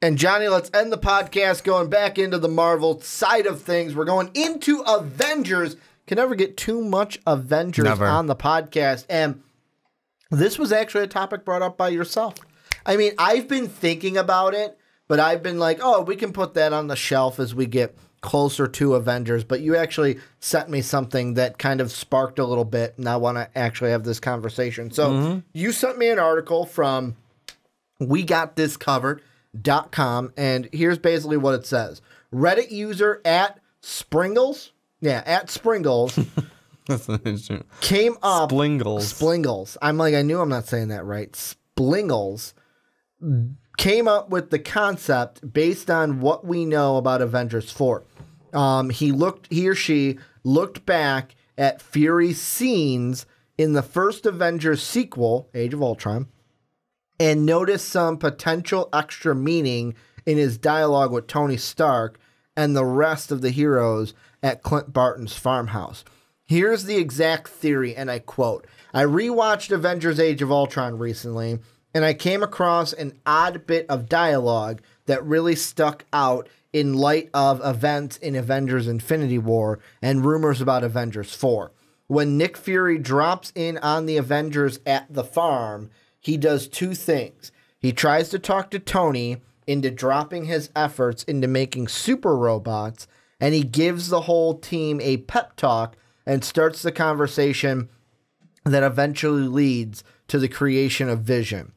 And Johnny, let's end the podcast going back into the Marvel side of things. We're going into Avengers. Can never get too much Avengers on the podcast. And this was actually a topic brought up by yourself. I mean, I've been thinking about it, but I've been like, oh, we can put that on the shelf as we get closer to Avengers. But you actually sent me something that kind of sparked a little bit, and I want to actually have this conversation. So you sent me an article from WeGotThisCovered.com, and here's basically what it says. Reddit user at Springles, That's interesting. came up. Splingles. I'm like, I knew I'm not saying that right. Splingles came up with the concept based on what we know about Avengers 4. He or she looked back at Fury's scenes in the first Avengers sequel, Age of Ultron, and noticed some potential extra meaning in his dialogue with Tony Stark and the rest of the heroes at Clint Barton's farmhouse. Here's the exact theory, and I quote, I rewatched Avengers Age of Ultron recently, and I came across an odd bit of dialogue that really stuck out in light of events in Avengers Infinity War and rumors about Avengers 4. When Nick Fury drops in on the Avengers at the farm, he does two things. He tries to talk to Tony into dropping his efforts into making super robots, and he gives the whole team a pep talk and starts the conversation that eventually leads to the creation of Vision.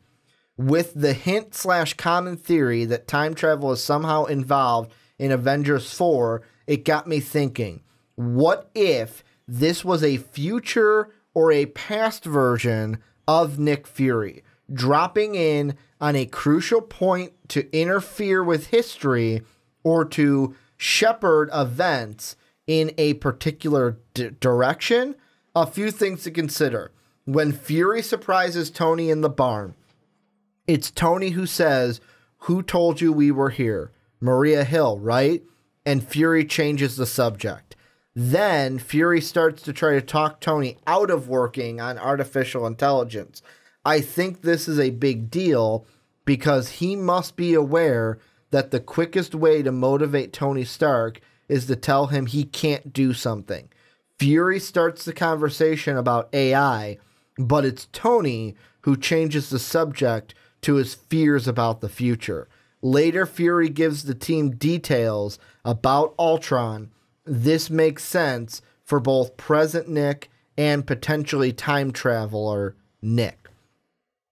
With the hint/common theory that time travel is somehow involved in Avengers 4, it got me thinking, what if this was a future or a past version of Nick Fury, dropping in on a crucial point to interfere with history or to shepherd events in a particular direction? A few things to consider. When Fury surprises Tony in the barn, it's Tony who says, "Who told you we were here? Maria Hill, right?" And Fury changes the subject. Then Fury starts to try to talk Tony out of working on artificial intelligence. I think this is a big deal because he must be aware that the quickest way to motivate Tony Stark is to tell him he can't do something. Fury starts the conversation about AI, but it's Tony who changes the subject to his fears about the future. Later, Fury gives the team details about Ultron. This makes sense for both present Nick and potentially time traveler Nick.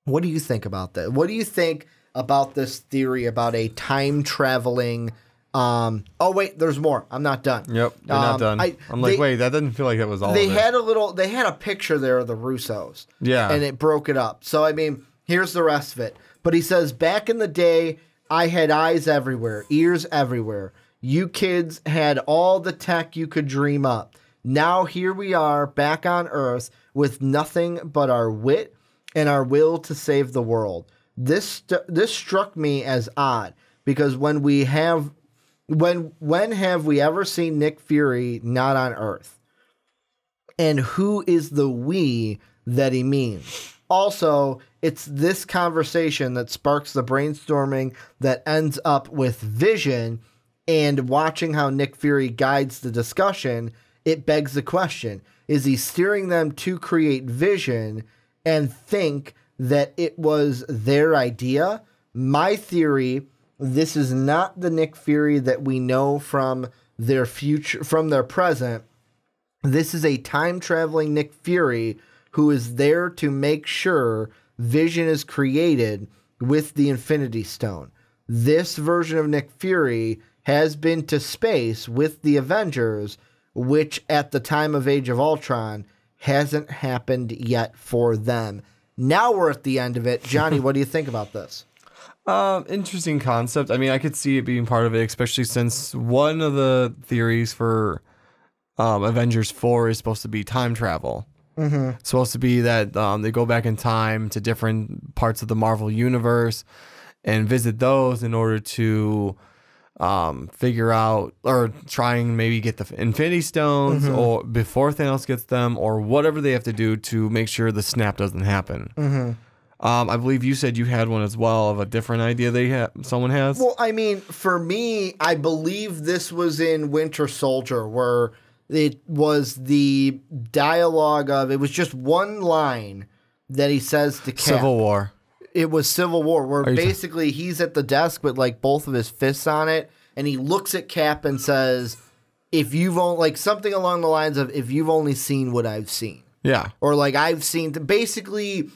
What do you think about that? What do you think about this theory about a time traveling? Oh wait, there's more. I'm not done. Yep, you're not done. I'm like, wait, that doesn't feel like that was all. They had a picture there of the Russos. Yeah, and it broke it up. So I mean, here's the rest of it. But he says, back in the day, I had eyes everywhere, ears everywhere. You kids had all the tech you could dream up. Now here we are back on Earth with nothing but our wit and our will to save the world. This struck me as odd because when have we ever seen Nick Fury not on Earth? And who is the we that he means? Also, it's this conversation that sparks the brainstorming that ends up with Vision, and watching how Nick Fury guides the discussion, it begs the question, is he steering them to create Vision and think that it was their idea? My theory, this is not the Nick Fury that we know from their future, from their present. This is a time-traveling Nick Fury who is there to make sure Vision is created with the Infinity Stone. This version of Nick Fury has been to space with the Avengers, which at the time of Age of Ultron hasn't happened yet for them. Now we're at the end of it. Johnny, what do you think about this? Interesting concept. I mean, I could see it being part of it, especially since one of the theories for Avengers 4 is supposed to be time travel. Mm-hmm. It's supposed to be that they go back in time to different parts of the Marvel universe and visit those in order to figure out or try and maybe get the Infinity Stones or before Thanos gets them or whatever they have to do to make sure the snap doesn't happen. I believe you said you had one as well of a different idea someone has. Well, I mean, for me, I believe this was in Winter Soldier, where it was the dialogue of, it was just one line that he says to Cap. Civil War. It was Civil War, where basically he's at the desk with like both of his fists on it, and he looks at Cap and says, if you've only, like something along the lines of, if you've only seen what I've seen. Yeah. Or like I've seen, basically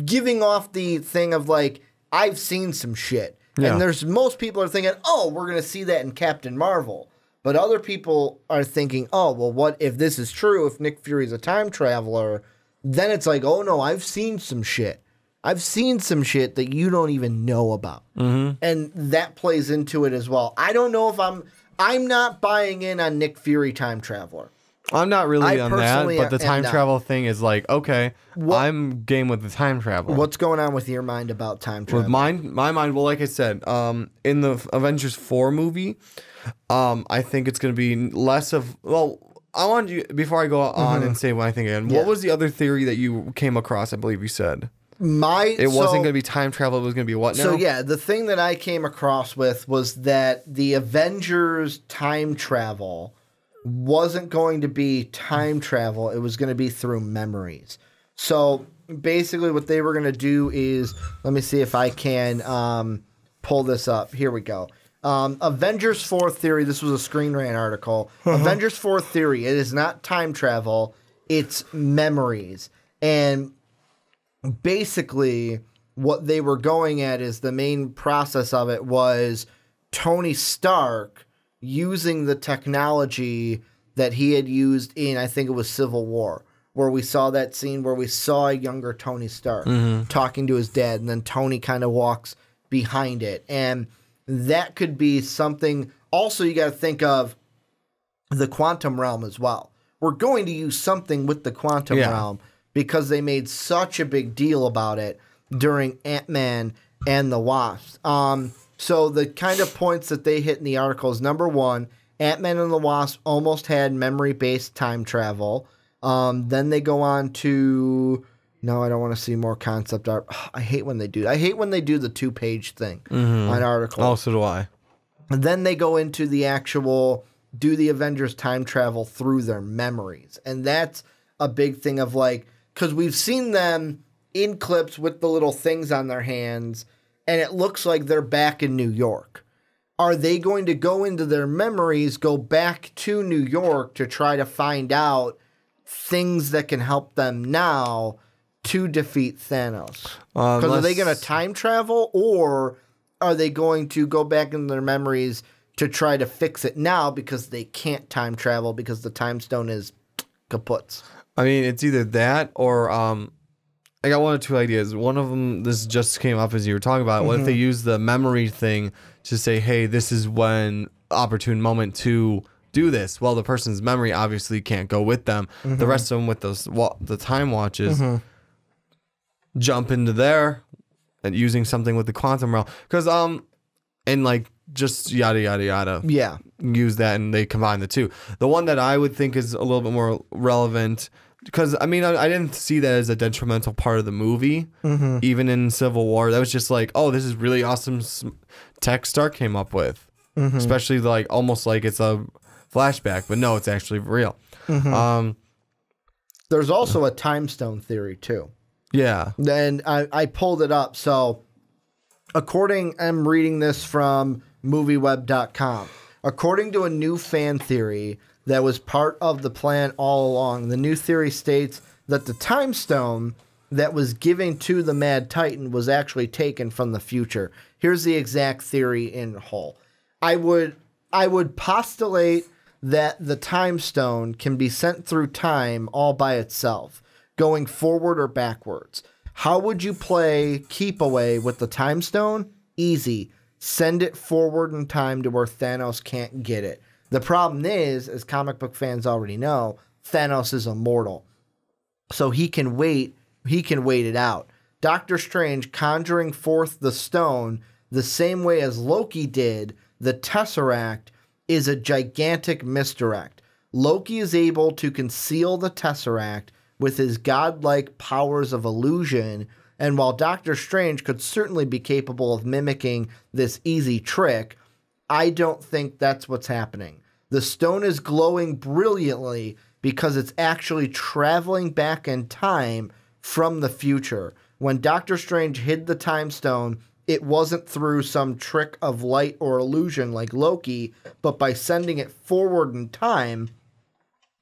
giving off the thing of like, I've seen some shit. Yeah. And most people are thinking, oh, we're going to see that in Captain Marvel. But other people are thinking, oh, well, what if this is true? If Nick Fury's a time traveler, then it's like, oh no, I've seen some shit. I've seen some shit that you don't even know about. Mm-hmm. And that plays into it as well. I don't know if I'm not buying in on Nick Fury time traveler. I'm not really on that, but the time travel thing is like, okay, I'm game with the time travel. What's going on with your mind about time travel? With my mind, well, like I said, in the Avengers 4 movie, I think it's going to be less of, well, I want you, before I go on and say what I think again, what was the other theory that you came across, I believe you said? It wasn't going to be time travel, it was going to be what now? So yeah, the thing that I came across with was that the Avengers time travel wasn't going to be time travel, it was going to be through memories. So basically what they were going to do is, let me see if I can pull this up. Here we go. Avengers 4 theory, this was a Screen Rant article. Avengers 4 theory, it is not time travel, it's memories. And basically what they were going at is the main process of it was Tony Stark using the technology that he had used in, I think it was Civil War, where we saw that scene where we saw a younger Tony Stark talking to his dad, and then Tony kind of walks behind it. And that could be something. Also, you got to think of the quantum realm as well. We're going to use something with the quantum realm because they made such a big deal about it during Ant-Man and the Wasp. So the kind of points that they hit in the article is, number one, Ant-Man and the Wasp almost had memory-based time travel. Then they go on to... No, I don't want to see more concept art. I hate when they do. I hate when they do the 2-page thing on articles. Oh, so do I. And then they go into the actual, do the Avengers time travel through their memories. And that's a big thing of like, because we've seen them in clips with the little things on their hands, and it looks like they're back in New York. Are they going to go into their memories, go back to New York to try to find out things that can help them now to defeat Thanos? Because are they going to time travel, or are they going to go back into their memories to try to fix it now because they can't time travel because the time stone is kaput? I mean, it's either that or I got one or two ideas. One of them, this just came up as you were talking about. What if they use the memory thing to say, hey, this is when opportune moment to do this? Well, the person's memory obviously can't go with them. The rest of them with those the time watches jump into there and using something with the quantum realm. Because and like just yada yada yada. Yeah. Use that and they combine the two. The one that I would think is a little bit more relevant, because I mean I didn't see that as a detrimental part of the movie, even in Civil War. That was just like, oh, this is really awesome tech Stark came up with, especially like almost like it's a flashback, but no, it's actually real. There's also a time stone theory too. Yeah. And I pulled it up. So I'm reading this from movieweb.com. According to a new fan theory that was part of the plan all along, the new theory states that the time stone that was given to the Mad Titan was actually taken from the future. Here's the exact theory in whole. I would postulate that the time stone can be sent through time all by itself, going forward or backwards. How would you play keep away with the time stone? Easy. Send it forward in time to where Thanos can't get it. The problem is, as comic book fans already know, Thanos is immortal. So he can wait it out. Doctor Strange conjuring forth the stone the same way as Loki did the Tesseract is a gigantic misdirect. Loki is able to conceal the Tesseract with his godlike powers of illusion And while Doctor Strange could certainly be capable of mimicking this easy trick, I don't think that's what's happening. The stone is glowing brilliantly because it's actually traveling back in time from the future. When Doctor Strange hid the time stone, it wasn't through some trick of light or illusion like Loki, but by sending it forward in time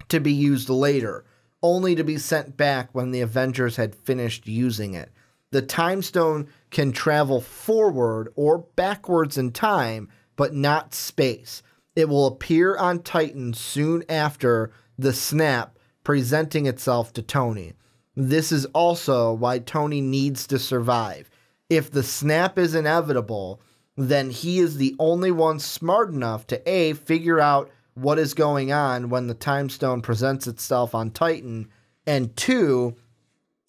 to be used later, only to be sent back when the Avengers had finished using it. The time stone can travel forward or backwards in time, but not space. It will appear on Titan soon after the snap, presenting itself to Tony. This is also why Tony needs to survive. If the snap is inevitable, then he is the only one smart enough to A, figure out what is going on when the time stone presents itself on Titan, and 2,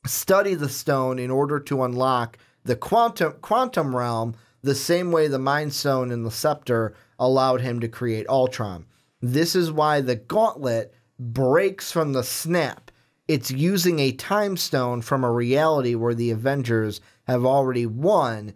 study the stone in order to unlock the quantum realm the same way the Mind Stone and the Scepter allowed him to create Ultron. This is why the gauntlet breaks from the snap. It's using a time stone from a reality where the Avengers have already won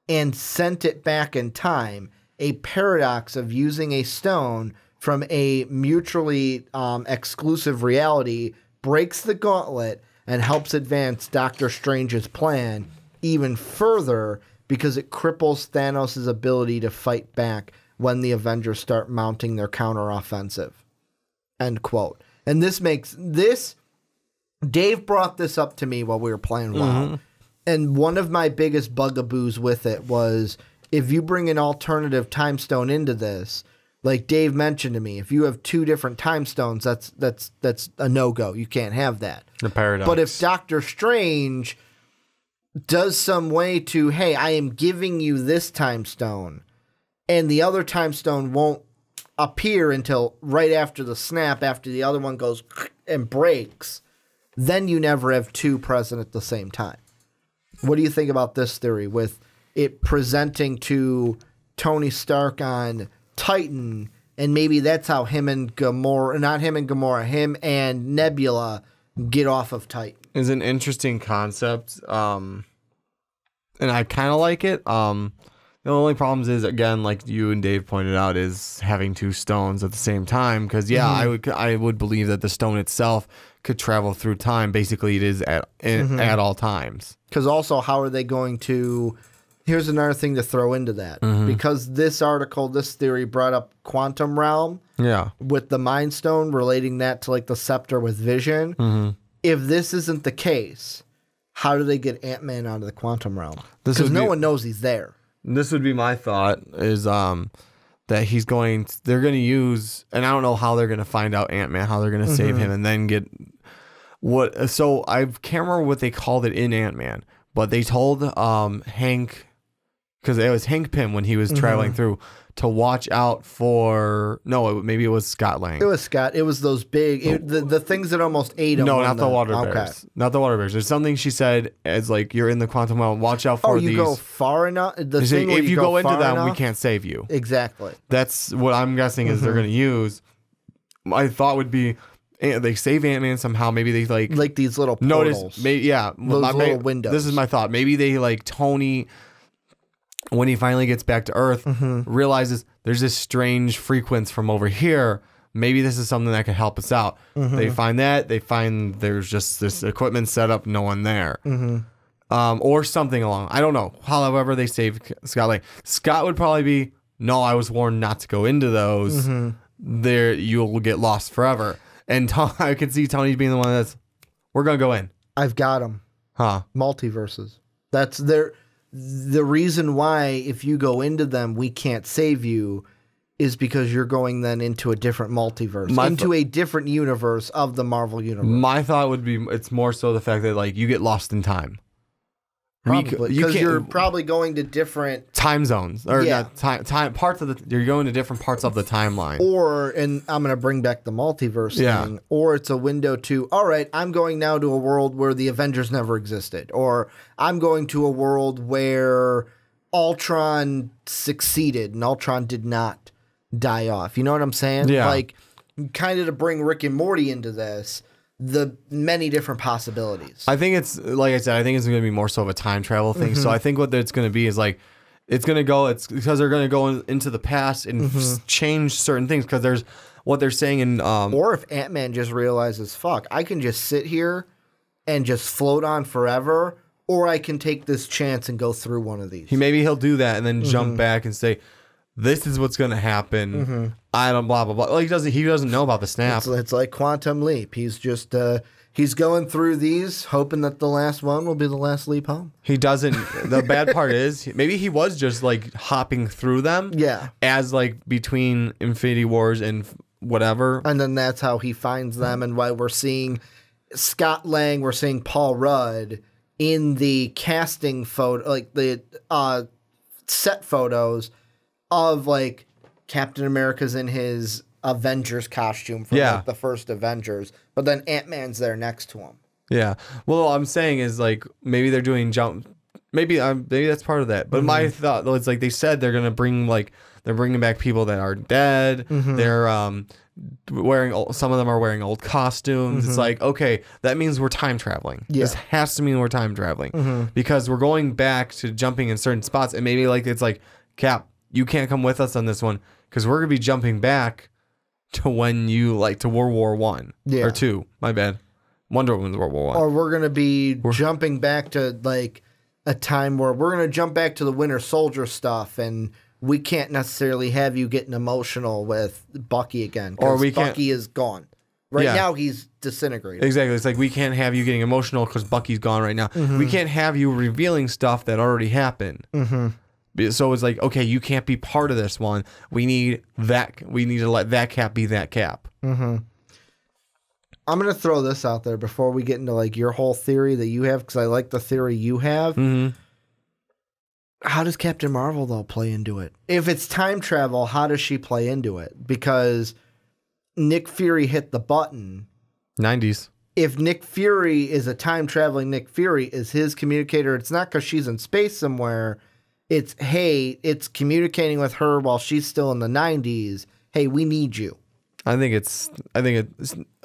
and sent it back in time. A paradox of using a stone from a mutually exclusive reality breaks the gauntlet and helps advance Doctor Strange's plan even further because it cripples Thanos' ability to fight back when the Avengers start mounting their counteroffensive. End quote. And Dave brought this up to me while we were playing WoW. And one of my biggest bugaboos with it was if you bring an alternative time stone into this, like Dave mentioned to me, if you have 2 different time stones, that's a no-go. You can't have that. The paradox. But if Doctor Strange does some way to, hey, I am giving you this time stone, and the other time stone won't appear until right after the snap, after the other one goes and breaks, then you never have 2 present at the same time. What do you think about this theory with it presenting to Tony Stark on Titan, and maybe that's how him and Nebula get off of Titan? Is an interesting concept, and I kind of like it. The only problems is, again, like you and Dave pointed out, is having 2 stones at the same time. Because I would believe that the stone itself could travel through time. Basically, it is at all times. Because also, how are they going to? Here's another thing to throw into that. Because this article, this theory brought up quantum realm. Yeah. With the Mind Stone, relating that to like the Scepter with Vision. If this isn't the case, how do they get Ant-Man out of the quantum realm? Because no one knows he's there. This would be my thought, is that they're going to use, and I don't know how they're going to find out Ant-Man, how they're going to save him, and then get what. So I can't remember what they called it in Ant-Man, but they told Hank, because it was Hank Pym when he was traveling through, to watch out for, maybe it was Scott Lang. It was Scott. It was those big, the things that almost ate him. No, not the water bears. Not the water bears. There's something she said as like, you're in the quantum realm, watch out for these. You go far enough? If you go into them, we can't save you. Exactly. That's what I'm guessing is they're going to use. My thought would be, they save Ant-Man somehow. Maybe they like these little portals. Those little windows. This is my thought. Maybe they Tony, when he finally gets back to Earth, realizes there's this strange frequency from over here. Maybe this is something that could help us out. They find that. They find there's just this equipment set up, no one there. Or something along. I don't know. However, they save Scott Lang. Scott would probably be, no, I was warned not to go into those. There, you'll get lost forever. And I could see Tony being the one that's, we're going to go in. I've got him. Multiverses. That's the reason why if you go into them, we can't save you, is because you're going then into a different multiverse, into a different universe of the Marvel universe. My thought would be, it's more so the fact that you get lost in time. Probably, because you're probably going to different time zones, or time parts of you're going to different parts of the timeline. Or, and I'm going to bring back the multiverse thing, or it's a window to, all right, I'm going now to a world where the Avengers never existed, or I'm going to a world where Ultron succeeded and Ultron did not die off. You know what I'm saying? Yeah. Like, kind of to bring Rick and Morty into this. the many different possibilities. I think it's, like I said, I think it's going to be more so of a time travel thing. So I think what it's going to be is like, it's because they're going to go into the past and change certain things, because there's what they're saying in... or if Ant-Man just realizes, fuck, I can just sit here and just float on forever, or I can take this chance and go through one of these. Maybe he'll do that and then jump back and say, this is what's going to happen. I don't blah, blah, blah. Like he doesn't know about the snap. It's like Quantum Leap. He's just, he's going through these, hoping that the last one will be the last leap home. He doesn't. The bad part is maybe he was just like hopping through them. Yeah. As like between Infinity Wars and whatever. And then that's how he finds them. And why we're seeing Scott Lang, we're seeing Paul Rudd in the casting photo, like the set photos of like Captain America's in his Avengers costume from like, the first Avengers, but then Ant-Man's there next to him. Yeah. Well, I'm saying is like maybe they're doing jump. Maybe that's part of that. But my thought though, it's like they said they're gonna bring they're bringing back people that are dead. They're wearing, some of them are wearing old costumes. It's like, okay, that means we're time traveling. This has to mean we're time traveling because we're going back to jumping in certain spots, and maybe like it's like, Cap, you can't come with us on this one because we're gonna be jumping back to when you to World War I or II. My bad. Wonder Woman's World War I. Or we're gonna be jumping back to like a time where we're gonna jump back to the Winter Soldier stuff, and we can't necessarily have you getting emotional with Bucky again. Or Bucky is gone. Right now he's disintegrated. Exactly. It's like we can't have you getting emotional because Bucky's gone right now. We can't have you revealing stuff that already happened. So it's like, okay, you can't be part of this one. We need that. We need to let that Cap be that Cap. I'm going to throw this out there before we get into like your whole theory that you have, because I like the theory you have. How does Captain Marvel, though, play into it? If it's time travel, how does she play into it? Because Nick Fury hit the button. 90s. If Nick Fury is a time-traveling Nick Fury, is his communicator, it's not because she's in space somewhere. It's, hey, it's communicating with her while she's still in the 90s. Hey, we need you. I think it's,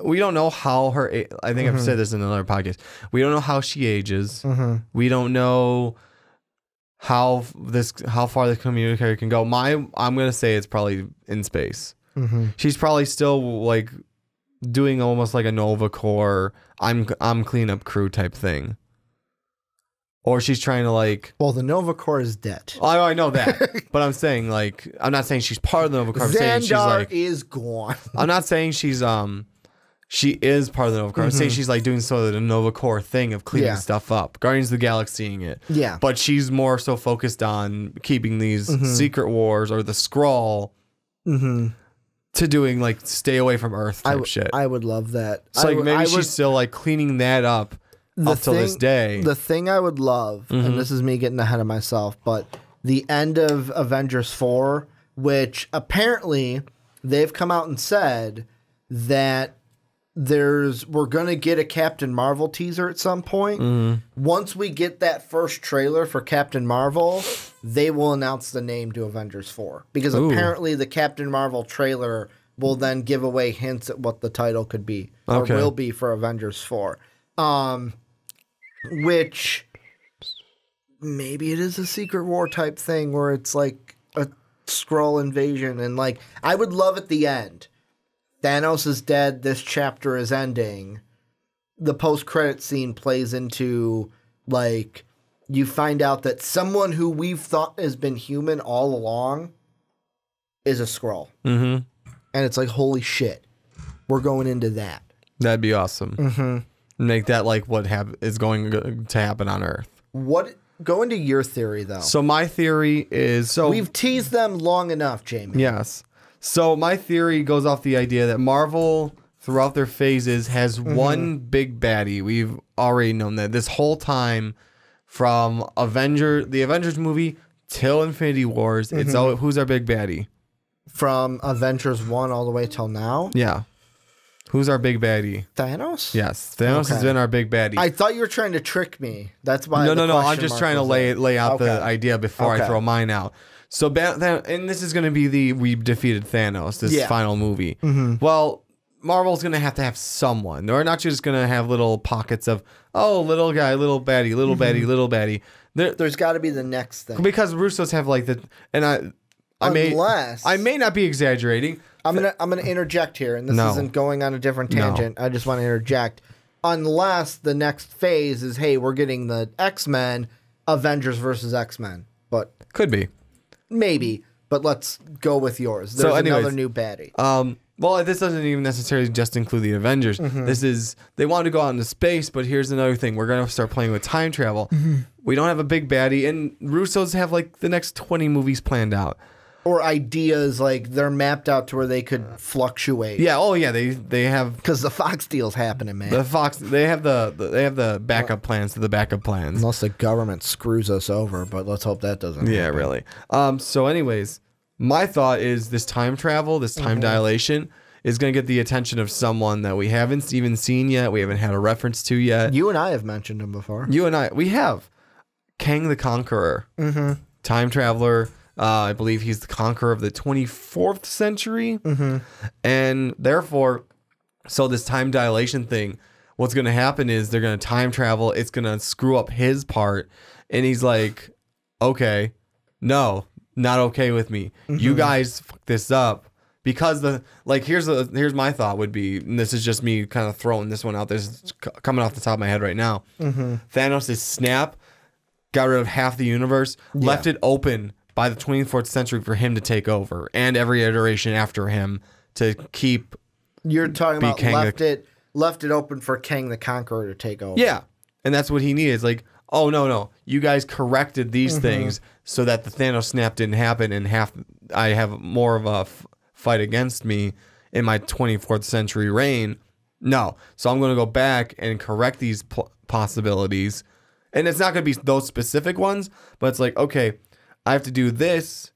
we don't know how her, I think I've said this in another podcast. We don't know how she ages. We don't know how far this communicator can go. I'm going to say it's probably in space. She's probably still like doing almost like a Nova Corps, I'm cleanup crew type thing. Or she's trying to like... Well, the Nova Corps is dead. I know that. But I'm saying like... I'm not saying she's part of the Nova Corps. I'm saying she's like... is gone. I'm not saying she's... She is part of the Nova Corps. I'm saying she's like doing sort of the Nova Corps thing of cleaning stuff up. Guardians of the Galaxy-ing it. Yeah. But she's more so focused on keeping these secret wars or the Skrull to doing like stay away from Earth type shit. I would love that. So like maybe she's still like cleaning that up up till this day. The thing I would love, and this is me getting ahead of myself, but the end of Avengers 4, which apparently they've come out and said that we're going to get a Captain Marvel teaser at some point. Once we get that first trailer for Captain Marvel, they will announce the name to Avengers 4. Because apparently the Captain Marvel trailer will then give away hints at what the title could be or will be for Avengers 4. Which maybe it is a Secret War type thing where it's like a Skrull invasion. And like, I would love at the end, Thanos is dead, this chapter is ending. The post-credit scene plays into, like, you find out that someone who we've thought has been human all along is a Skrull. And it's like, holy shit, we're going into that. That'd be awesome. Make that like what is going to happen on Earth. Go into your theory, though. So my theory is... We've teased them long enough, Jamie. Yes. So my theory goes off the idea that Marvel, throughout their phases, has one big baddie. We've already known that this whole time, from the Avengers movie till Infinity Wars, it's who's our big baddie? From Avengers 1 all the way till now? Yeah. Who's our big baddie? Thanos? Yes. Thanos has been our big baddie. I thought you were trying to trick me. That's why. No. I'm just trying to lay out the idea before I throw mine out. So, and this is going to be we defeated Thanos, this final movie. Well, Marvel's going to have someone. They're not just going to have little pockets of, oh, little guy, little baddie, little baddie, little baddie. There's got to be the next thing. Because Russos have like the, and I may not be exaggerating. I'm gonna interject here, and this isn't going on a different tangent. I just want to interject. Unless the next phase is, hey, we're getting the X-Men, Avengers versus X-Men, but could be, maybe. But let's go with yours. There's another new baddie. Well, this doesn't even necessarily just include the Avengers. This is, they want to go out into space, but here's another thing. We're going to start playing with time travel. We don't have a big baddie, and Russos have like the next 20 movies planned out. Or ideas, like they're mapped out to where they could fluctuate. Yeah, oh yeah, they have, because the Fox deal's happening, man. They have the backup plans to the backup plans. Unless the government screws us over, but let's hope that doesn't happen. Yeah, really. So anyways, my thought is this time travel, this time dilation is going to get the attention of someone that we haven't even seen yet, we haven't had a reference to yet. You and I have mentioned him before. We have. Kang the Conqueror. Time traveler. I believe he's the conqueror of the 24th century. And therefore, so this time dilation thing, what's going to happen is they're going to time travel. It's going to screw up his part. And he's like, okay, no, not okay with me. You guys fuck this up. Because here's my thought would be, and this is just me kind of throwing this one out there, this is coming off the top of my head right now. Thanos' snap got rid of half the universe, left it open by the 24th century for him to take over, and every iteration after him to keep. You're talking about left it open for Kang the Conqueror to take over. Yeah, and that's what he needed. Like, oh no, you guys corrected these things so that the Thanos snap didn't happen, and I have more of a fight against me in my 24th century reign. No, so I'm going to go back and correct these possibilities, and it's not going to be those specific ones, but it's like, okay, I have to do this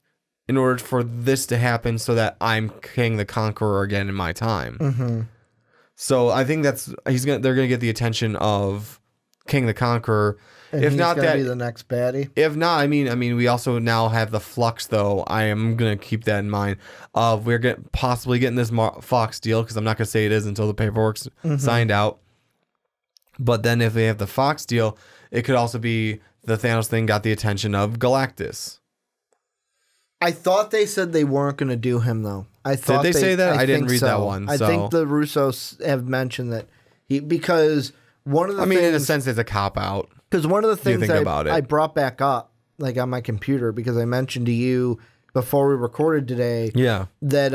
in order for this to happen so that I'm King the Conqueror again in my time. So I think they're gonna get the attention of King the Conqueror. And if not, that be the next baddie. If not, I mean, we also now have the Flux, though. I am gonna keep that in mind. We're possibly getting this Fox deal, because I'm not gonna say it is until the paperwork's signed out. But then if they have the Fox deal, it could also be the Thanos thing got the attention of Galactus. I thought they said they weren't going to do him, though. Did they say that? I didn't read that one. I think the Russos have mentioned that because one of the things, in a sense, it's a cop out. Because one of the things I brought back up, like on my computer, because I mentioned to you before we recorded today, that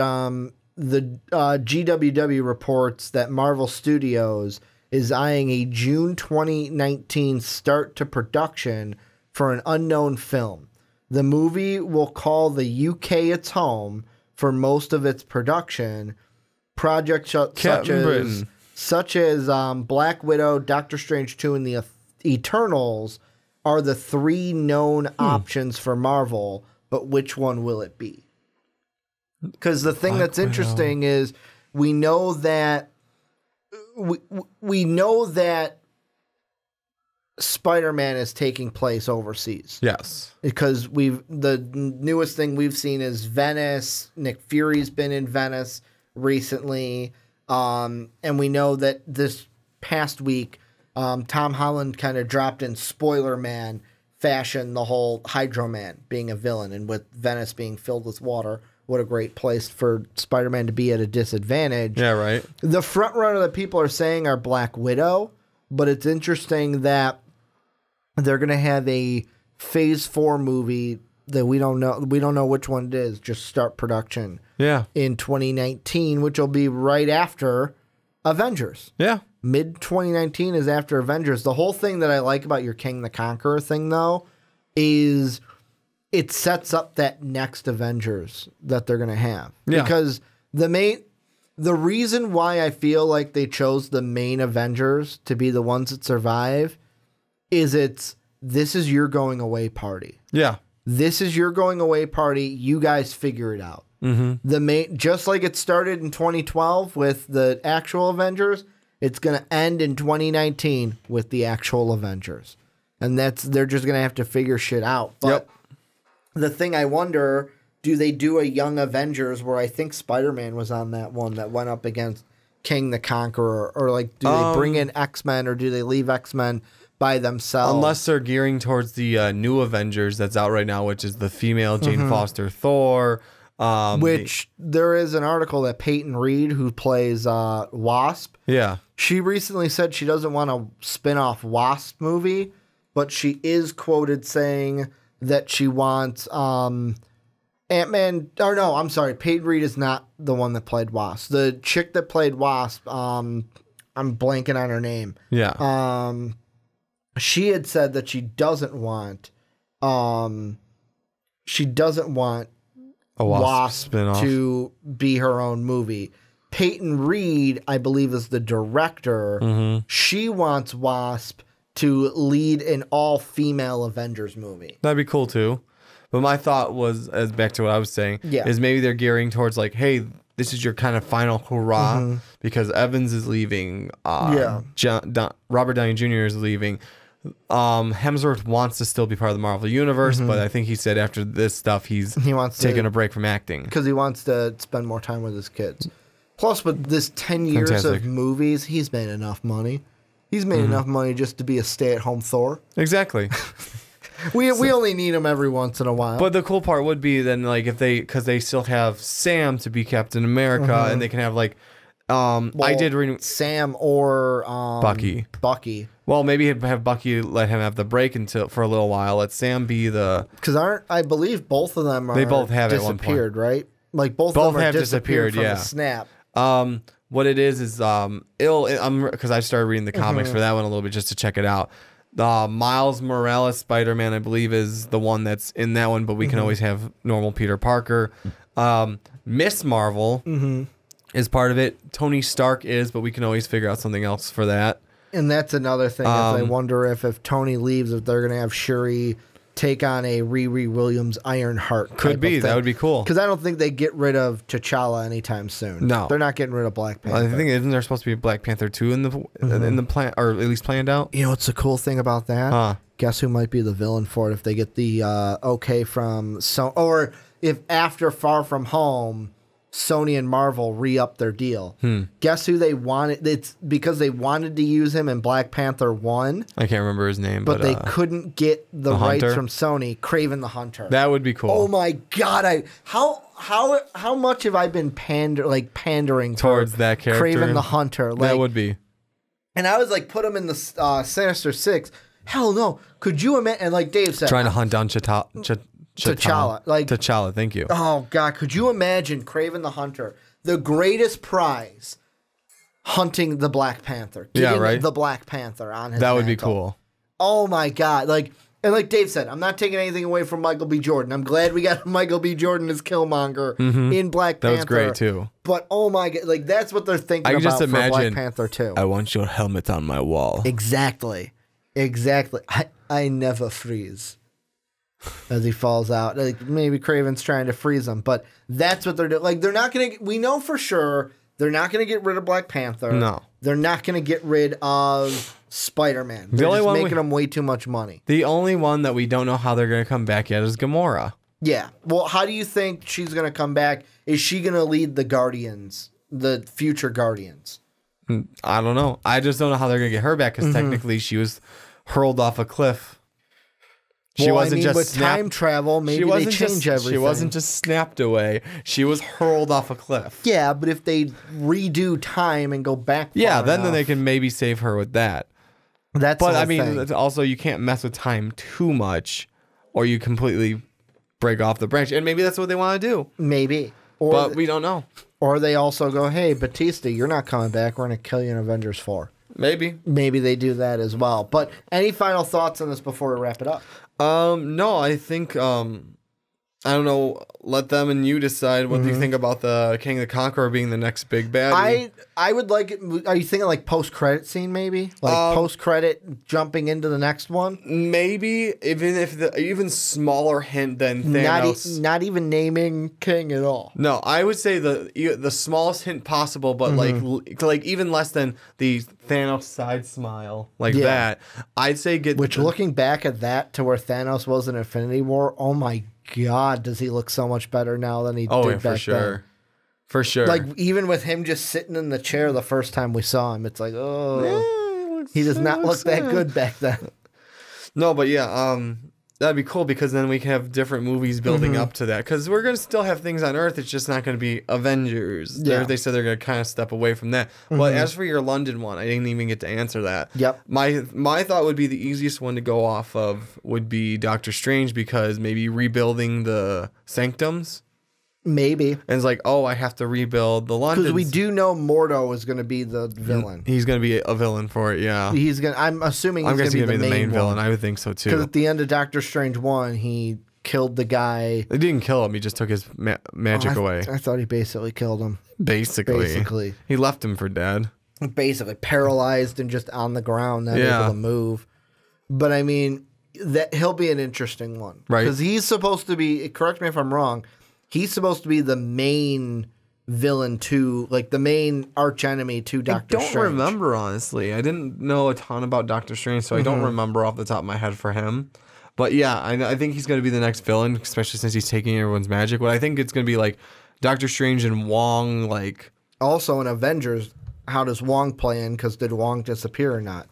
the GWW reports that Marvel Studios is eyeing a June 2019 start to production for an unknown film. The movie will call the UK its home for most of its production. Projects such as Black Widow, Doctor Strange 2, and the Eternals are the three known options for Marvel, but which one will it be? Because the thing that's interesting is we know that Spider-Man is taking place overseas. Yes. Because the newest thing we've seen is Venice. Nick Fury's been in Venice recently. And we know that this past week, Tom Holland kind of dropped in Spoiler Man fashion the whole Hydro Man being a villain, and with Venice being filled with water. What a great place for Spider-Man to be at a disadvantage. Yeah, right. The front runner that people are saying are Black Widow, but it's interesting that they're going to have a Phase 4 movie that we don't know. We don't know which one it is. Just start production. Yeah. In 2019, which will be right after Avengers. Yeah. Mid 2019 is after Avengers. The whole thing that I like about your King the Conqueror thing, though, is it sets up that next Avengers that they're going to have. Yeah. Because the reason why I feel like they chose the main Avengers to be the ones that survive is this is your going away party. Yeah. This is your going away party. You guys figure it out. Just like it started in 2012 with the actual Avengers, it's going to end in 2019 with the actual Avengers. And they're just going to have to figure shit out. But the thing I wonder, do they do a Young Avengers where I think Spider-Man was on that one that went up against King the Conqueror, or like do they bring in X-Men, or do they leave X-Men by themselves? Unless they're gearing towards the new Avengers that's out right now, which is the female Jane Foster Thor. Which there is an article that Peyton Reed, who plays Wasp, she recently said she doesn't want a spin-off Wasp movie, but she is quoted saying that she wants Ant-Man, or no, I'm sorry, Peyton Reed is not the one that played Wasp. The chick that played Wasp, I'm blanking on her name. Yeah. She had said that she doesn't want a Wasp to be her own movie. Peyton Reed, I believe, is the director. She wants Wasp to lead an all-female Avengers movie. That'd be cool too. But my thought was, as back to what I was saying, is maybe they're gearing towards like, hey, this is your kind of final hurrah because Evans is leaving. Robert Downey Jr. is leaving. Hemsworth wants to still be part of the Marvel Universe, but I think he said after this stuff, he wants taking a break from acting. Because he wants to spend more time with his kids. Plus, with this 10 years of movies, he's made enough money. He's made enough money just to be a stay-at-home Thor. Exactly. We only need him every once in a while. But the cool part would be then, like, if because they still have Sam to be Captain America, and they can have like, I did read Sam or Bucky. Well, maybe have Bucky let him have the break for a little while. Let Sam be the because I believe both of them they both have disappeared, right? Like both of them have disappeared from the snap. What it is because I started reading the comics for that one a little bit just to check it out. Miles Morales Spider-Man, I believe, is the one that's in that one, but we can always have normal Peter Parker. Miss Marvel is part of it. Tony Stark is, but we can always figure out something else for that. And that's another thing. I wonder if Tony leaves, if they're going to have Shuri take on a Riri Williams Ironheart. Could be. That would be cool. Because I don't think they get rid of T'Challa anytime soon. No. They're not getting rid of Black Panther. I think isn't there supposed to be Black Panther 2 in the plan, or at least planned out? You know what's the cool thing about that? Guess who might be the villain for it if they get the okay from or if after Far From Home, Sony and Marvel re-up their deal. Guess who they wanted? It's because they wanted to use him in Black Panther 1. I can't remember his name. But they couldn't get the rights from Sony. Kraven the Hunter. That would be cool. Oh my God. How much have I been pandering towards that character? Kraven the Hunter. That would be. And I was like, put him in the Sinister Six. Hell no. Could you imagine? And like Dave said. Trying to hunt down T'Challa. T'Challa, thank you. Oh, God. Could you imagine Kraven the Hunter, the greatest prize, hunting the Black Panther? Getting the Black Panther on his That would mantle. be cool. Oh, my God. And like Dave said, I'm not taking anything away from Michael B. Jordan. I'm glad we got Michael B. Jordan as Killmonger in Black Panther. That was great, too. But, oh, my God. That's what they're thinking about for Black Panther 2. I want your helmet on my wall. Exactly. I never freeze. As he falls out, maybe Kraven's trying to freeze him, but that's what they're doing. They're not gonna. We know for sure they're not gonna get rid of Black Panther. No, they're not gonna get rid of Spider-Man. They're just making them way too much money. The only one that we don't know how they're gonna come back yet is Gamora. Yeah. Well, how do you think she's gonna come back? Is she gonna lead the Guardians, the future Guardians? I don't know. I just don't know how they're gonna get her back because technically she was hurled off a cliff. She wasn't just with time travel. Maybe they change everything. She wasn't just snapped away. She was hurled off a cliff. Yeah, but if they redo time and go back, then they can maybe save her with that. But I mean, also you can't mess with time too much, or you completely break off the branch. And maybe that's what they want to do. Maybe, but we don't know. Or they also go, "Hey, Batista, you're not coming back. We're gonna kill you in Avengers 4." Maybe they do that as well. But any final thoughts on this before we wrap it up? No, I think I don't know. Let them and you decide what you think about the King the Conqueror being the next big baddie. I would like it. Are you thinking like post-credit scene maybe? Like post-credit jumping into the next one? Maybe even smaller hint than Thanos. Not even naming King at all. No, I would say the smallest hint possible, but like even less than the Thanos side smile that. I'd say looking back at that to where Thanos was in Infinity War, oh my God, does he look so much better now than he did back then? For sure. Like, even with him just sitting in the chair the first time we saw him, it's like, oh, he does not look that good back then. No, but yeah, that'd be cool because then we can have different movies building up to that. Because we're going to still have things on Earth. It's just not going to be Avengers. Yeah. They said they're going to kind of step away from that. But as for your London one, I didn't even get to answer that. Yep. My thought would be the easiest one to go off of would be Doctor Strange because maybe rebuilding the sanctums. Maybe. And it's like, oh, I have to rebuild the London. Because we do know Mordo is going to be the villain. He's going to be a villain for it, yeah. I'm assuming he's going to be the main villain. I would think so, too. Because at the end of Doctor Strange 1, he killed the guy. They didn't kill him. He just took his magic away. I thought he basically killed him. Basically. He left him for dead. Basically paralyzed and just on the ground, not able to move. But I mean, that he'll be an interesting one. Right. Because he's supposed to be, correct me if I'm wrong, he's supposed to be the main villain to, like, the main archenemy to Doctor Strange. I don't remember, honestly. I didn't know a ton about Doctor Strange, so I don't remember off the top of my head for him. But yeah, I think he's going to be the next villain, especially since he's taking everyone's magic. But I think it's going to be like Doctor Strange and Wong, like... Also in Avengers, how does Wong play in? Because did Wong disappear or not?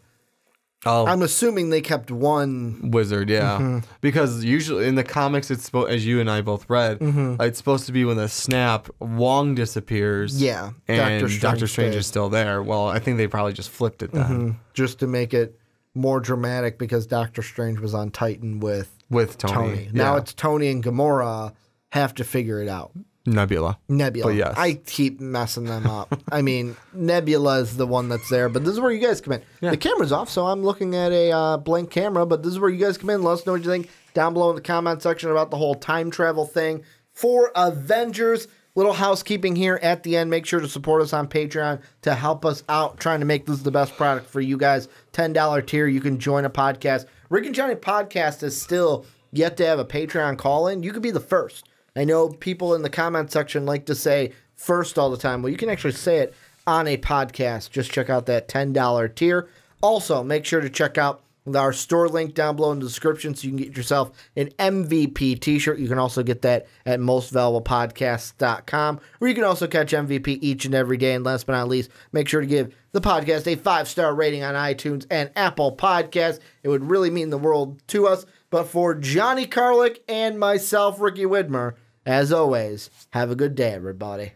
Oh, I'm assuming they kept one wizard, yeah. Because usually in the comics, it's as you and I both read, it's supposed to be when the snap, Wong disappears. Yeah, and Doctor Strange is still there. Well, I think they probably just flipped it then. Just to make it more dramatic because Doctor Strange was on Titan with Tony. Yeah. Now it's Tony and Gamora have to figure it out. Nebula. But yes. I keep messing them up. I mean, Nebula is the one that's there, but this is where you guys come in. Yeah. The camera's off, so I'm looking at a blank camera, but this is where you guys come in. Let us know what you think down below in the comment section about the whole time travel thing for Avengers. Little housekeeping here at the end. Make sure to support us on Patreon to help us out trying to make this the best product for you guys. $10 tier, you can join a podcast. Rick and Johnny Podcast is still yet to have a Patreon call-in. You could be the first. I know people in the comment section like to say first all the time. Well, you can actually say it on a podcast. Just check out that $10 tier. Also, make sure to check out our store link down below in the description so you can get yourself an MVP t-shirt. You can also get that at mostvaluablepodcast.com, where you can also catch MVP each and every day. And last but not least, make sure to give the podcast a 5-star rating on iTunes and Apple Podcasts. It would really mean the world to us. But for Johnny Karlic and myself, Ricky Widmer, as always, have a good day, everybody.